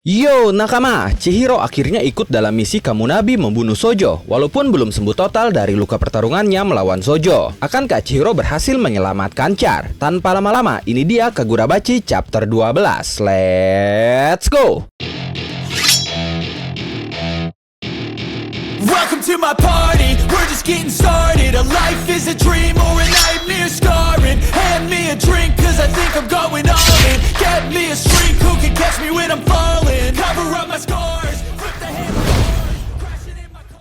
Yo nakama, Chihiro akhirnya ikut dalam misi Kamunabi membunuh Sojo, walaupun belum sembuh total dari luka pertarungannya melawan Sojo. Akankah Chihiro berhasil menyelamatkan Char? Tanpa lama-lama, ini dia Kagurabachi Chapter 12. Let's go! Welcome to my party, we're just getting started. A life is a dream or a nightmare scarring. Hand me a drink cause I think I'm going all in. Get me a shrink who can catch me when I'm falling. Cover up my scars, flip the handlebars, crashing in my car.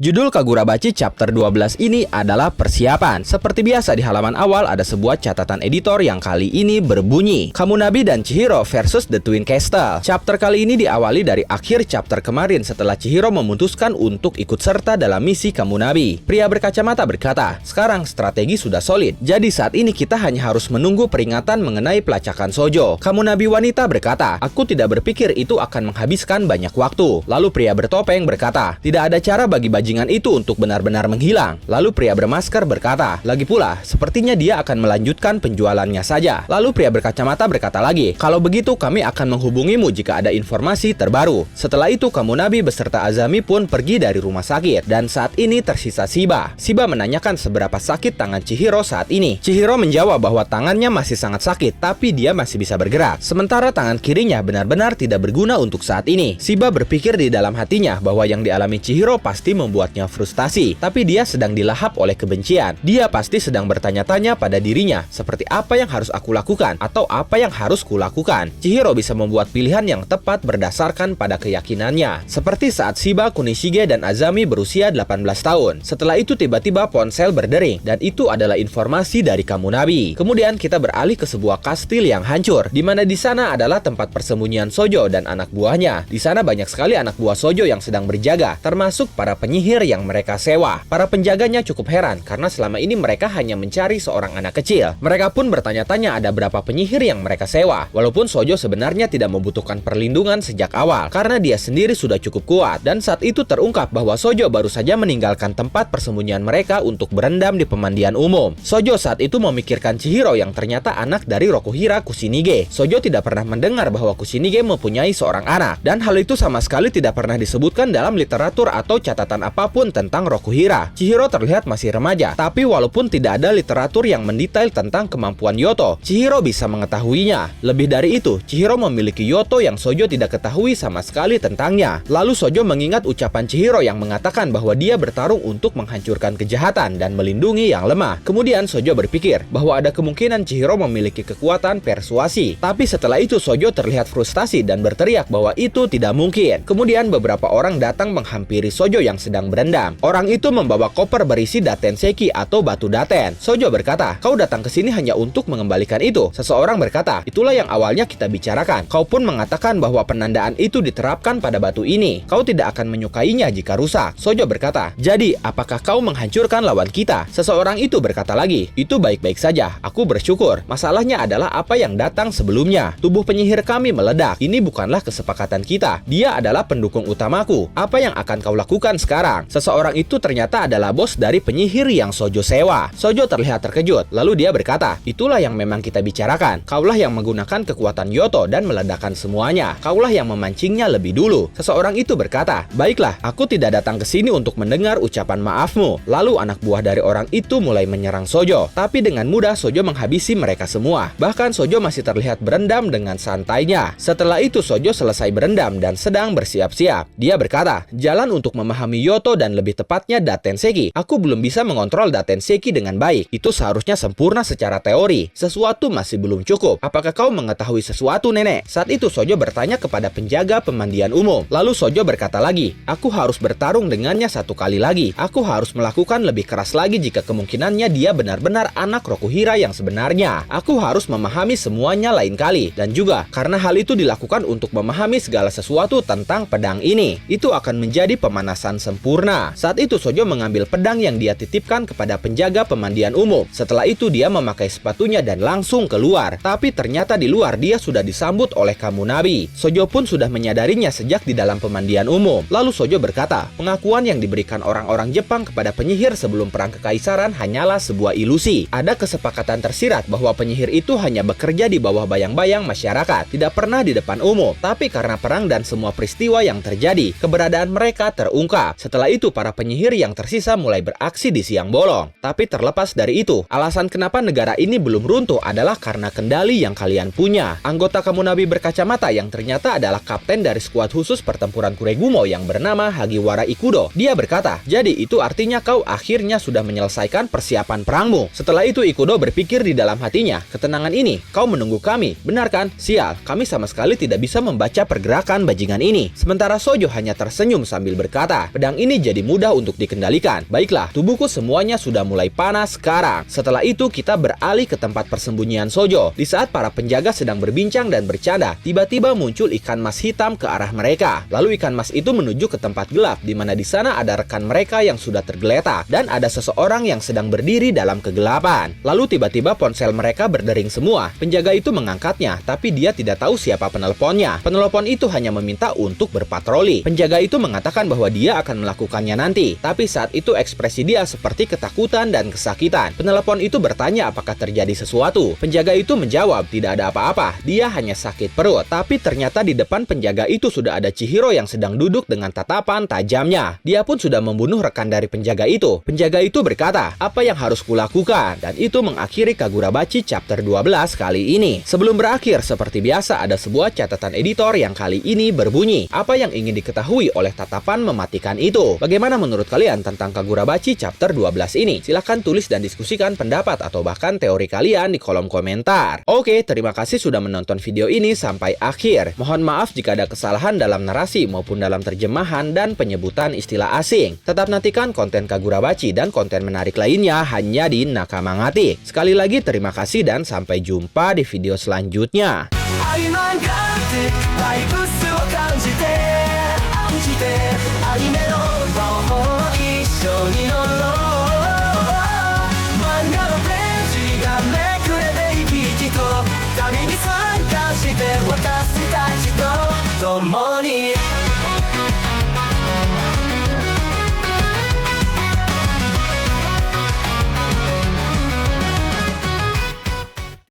Judul Kagurabachi Chapter 12 ini adalah persiapan. Seperti biasa di halaman awal ada sebuah catatan editor yang kali ini berbunyi Kamunabi dan Chihiro versus The Twin Castle. Chapter kali ini diawali dari akhir chapter kemarin setelah Chihiro memutuskan untuk ikut serta dalam misi Kamunabi. Pria berkacamata berkata, sekarang strategi sudah solid, jadi saat ini kita hanya harus menunggu peringatan mengenai pelacakan Sojo. Kamunabi wanita berkata, aku tidak berpikir itu akan menghabiskan banyak waktu. Lalu pria bertopeng berkata, tidak ada cara bagi bajingan itu untuk benar-benar menghilang. Lalu pria bermasker berkata, lagi pula, sepertinya dia akan melanjutkan penjualannya saja. Lalu pria berkacamata berkata lagi, kalau begitu kami akan menghubungimu jika ada informasi terbaru. Setelah itu Kamunabi beserta Azami pun pergi dari rumah sakit, dan saat ini tersisa Shiba. Shiba menanyakan seberapa sakit tangan Chihiro saat ini. Chihiro menjawab bahwa tangannya masih sangat sakit, tapi dia masih bisa bergerak. Sementara tangan kirinya benar-benar tidak berguna untuk saat ini. Shiba berpikir di dalam hatinya bahwa yang dialami Chihiro pasti membuatnya frustasi, tapi dia sedang dilahap oleh kebencian. Dia pasti sedang bertanya-tanya pada dirinya, seperti apa yang harus aku lakukan atau apa yang harus kulakukan. Chihiro bisa membuat pilihan yang tepat berdasarkan pada keyakinannya. Seperti saat Shiba, Kunishige, dan Azami berusia 18 tahun. Setelah itu tiba-tiba ponsel berdering, dan itu adalah informasi dari Kamunabi. Kemudian kita beralih ke sebuah kastil yang hancur, di mana di sana adalah tempat persembunyian Sojo dan anak buahnya. Di sana banyak sekali anak buah Sojo yang sedang berjaga, termasuk para penyihir yang mereka sewa. Para penjaganya cukup heran karena selama ini mereka hanya mencari seorang anak kecil. Mereka pun bertanya-tanya ada berapa penyihir yang mereka sewa. Walaupun Sojo sebenarnya tidak membutuhkan perlindungan sejak awal karena dia sendiri sudah cukup kuat. Dan saat itu terungkap bahwa Sojo baru saja meninggalkan tempat persembunyian mereka untuk berendam di pemandian umum. Sojo saat itu memikirkan Chihiro yang ternyata anak dari Rokuhira Kushinige. Sojo tidak pernah mendengar bahwa Kushinige mempunyai seorang anak, dan hal itu sama sekali tidak pernah disebutkan dalam literatur atau catatan apapun tentang Rokuhira. Chihiro terlihat masih remaja, tapi walaupun tidak ada literatur yang mendetail tentang kemampuan Yoto, Chihiro bisa mengetahuinya. Lebih dari itu, Chihiro memiliki Yoto yang Sojo tidak ketahui sama sekali tentangnya. Lalu Sojo mengingat ucapan Chihiro yang mengatakan bahwa dia bertarung untuk menghancurkan kejahatan dan melindungi yang lemah. Kemudian Sojo berpikir bahwa ada kemungkinan Chihiro memiliki kekuatan persuasi. Tapi setelah itu Sojo terlihat frustasi dan berteriak bahwa itu tidak mungkin. Kemudian beberapa orang datang menghampiri Sojo yang sedang berendam. Orang itu membawa koper berisi datenseki atau batu daten. Sojo berkata, kau datang ke sini hanya untuk mengembalikan itu. Seseorang berkata, itulah yang awalnya kita bicarakan. Kau pun mengatakan bahwa penandaan itu diterapkan pada batu ini. Kau tidak akan menyukainya jika rusak. Sojo berkata, jadi apakah kau menghancurkan lawan kita? Seseorang itu berkata lagi, itu baik-baik saja. Aku bersyukur. Masalahnya adalah apa yang datang sebelumnya. Tubuh penyihir kami meledak. Ini bukanlah kesepakatan kita. Dia adalah pendukung utamaku. Apa yang akan kau lakukan sekarang? Seseorang itu ternyata adalah bos dari penyihir yang Sojo sewa. Sojo terlihat terkejut, lalu dia berkata, itulah yang memang kita bicarakan. Kaulah yang menggunakan kekuatan Yoto dan meledakkan semuanya. Kaulah yang memancingnya lebih dulu. Seseorang itu berkata, baiklah, aku tidak datang ke sini untuk mendengar ucapan maafmu. Lalu anak buah dari orang itu mulai menyerang Sojo, tapi dengan mudah Sojo menghabisi mereka semua. Bahkan Sojo masih terlihat berendam dengan santainya. Setelah itu Sojo selesai berendam dan sedang bersiap-siap. Dia berkata, jalan untuk memahami Yoto dan lebih tepatnya datenseki. Aku belum bisa mengontrol datenseki dengan baik. Itu seharusnya sempurna secara teori. Sesuatu masih belum cukup. Apakah kau mengetahui sesuatu, nenek? Saat itu Sojo bertanya kepada penjaga pemandian umum. Lalu Sojo berkata lagi, aku harus bertarung dengannya satu kali lagi. Aku harus melakukan lebih keras lagi jika kemungkinannya dia benar-benar anak Rokuhira yang sebenarnya. Aku harus memahami semuanya lain kali. Dan juga karena hal itu dilakukan untuk memahami segala sesuatu tentang pedang ini. Itu akan menjadi pemanasan sempurna sempurna. Saat itu Sojo mengambil pedang yang dia titipkan kepada penjaga pemandian umum. Setelah itu dia memakai sepatunya dan langsung keluar. Tapi ternyata di luar dia sudah disambut oleh Kamunabi. Sojo pun sudah menyadarinya sejak di dalam pemandian umum. Lalu Sojo berkata, pengakuan yang diberikan orang-orang Jepang kepada penyihir sebelum perang kekaisaran hanyalah sebuah ilusi. Ada kesepakatan tersirat bahwa penyihir itu hanya bekerja di bawah bayang-bayang masyarakat, tidak pernah di depan umum. Tapi karena perang dan semua peristiwa yang terjadi, keberadaan mereka terungkap. Setelah itu para penyihir yang tersisa mulai beraksi di siang bolong. Tapi terlepas dari itu, alasan kenapa negara ini belum runtuh adalah karena kendali yang kalian punya. Anggota Kamunabi berkacamata yang ternyata adalah kapten dari skuad khusus pertempuran Kuregumo yang bernama Hagiwara Ikudo. Dia berkata, jadi itu artinya kau akhirnya sudah menyelesaikan persiapan perangmu. Setelah itu Ikudo berpikir di dalam hatinya, ketenangan ini, kau menunggu kami, benar kan? Sial, kami sama sekali tidak bisa membaca pergerakan bajingan ini. Sementara Sojo hanya tersenyum sambil berkata, pedang ini jadi mudah untuk dikendalikan. Baiklah, tubuhku semuanya sudah mulai panas sekarang. Setelah itu kita beralih ke tempat persembunyian Sojo. Di saat para penjaga sedang berbincang dan bercanda, tiba-tiba muncul ikan mas hitam ke arah mereka. Lalu ikan mas itu menuju ke tempat gelap, di mana di sana ada rekan mereka yang sudah tergeletak dan ada seseorang yang sedang berdiri dalam kegelapan. Lalu tiba-tiba ponsel mereka berdering semua. Penjaga itu mengangkatnya, tapi dia tidak tahu siapa penelponnya. Penelpon itu hanya meminta untuk berpatroli. Penjaga itu mengatakan bahwa dia akan melakukannya nanti, tapi saat itu ekspresi dia seperti ketakutan dan kesakitan. Penelpon itu bertanya apakah terjadi sesuatu. Penjaga itu menjawab, tidak ada apa-apa, dia hanya sakit perut. Tapi ternyata di depan penjaga itu sudah ada Chihiro yang sedang duduk dengan tatapan tajamnya. Dia pun sudah membunuh rekan dari penjaga itu. Penjaga itu berkata, apa yang harus kulakukan? Dan itu mengakhiri Kagurabachi chapter 12 kali ini. Sebelum berakhir, seperti biasa ada sebuah catatan editor yang kali ini berbunyi, apa yang ingin diketahui oleh tatapan mematikan itu? Bagaimana menurut kalian tentang Kagurabachi chapter 12 ini? Silahkan tulis dan diskusikan pendapat atau bahkan teori kalian di kolom komentar. Oke, terima kasih sudah menonton video ini sampai akhir. Mohon maaf jika ada kesalahan dalam narasi maupun dalam terjemahan dan penyebutan istilah asing. Tetap nantikan konten Kagurabachi dan konten menarik lainnya hanya di Nakama Ngatik. Sekali lagi terima kasih dan sampai jumpa di video selanjutnya. Money